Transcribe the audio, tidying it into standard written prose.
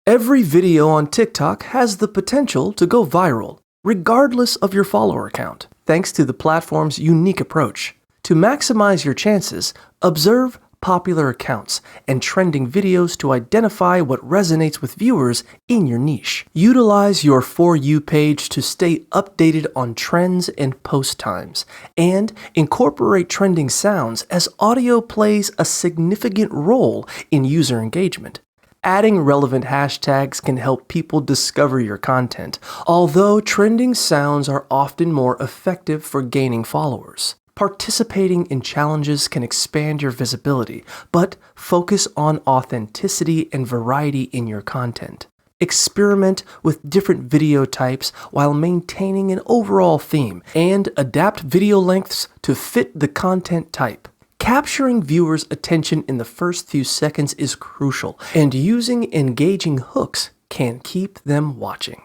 Every video on TikTok has the potential to go viral, regardless of your follower count, thanks to the platform's unique approach. To maximize your chances, observe popular accounts and trending videos to identify what resonates with viewers in your niche. Utilize your For You page to stay updated on trends and post times, and incorporate trending sounds as audio plays a significant role in user engagement. Adding relevant hashtags can help people discover your content, although trending sounds are often more effective for gaining followers. Participating in challenges can expand your visibility, but focus on authenticity and variety in your content. Experiment with different video types while maintaining an overall theme, and adapt video lengths to fit the content type. Capturing viewers' attention in the first few seconds is crucial, and using engaging hooks can keep them watching.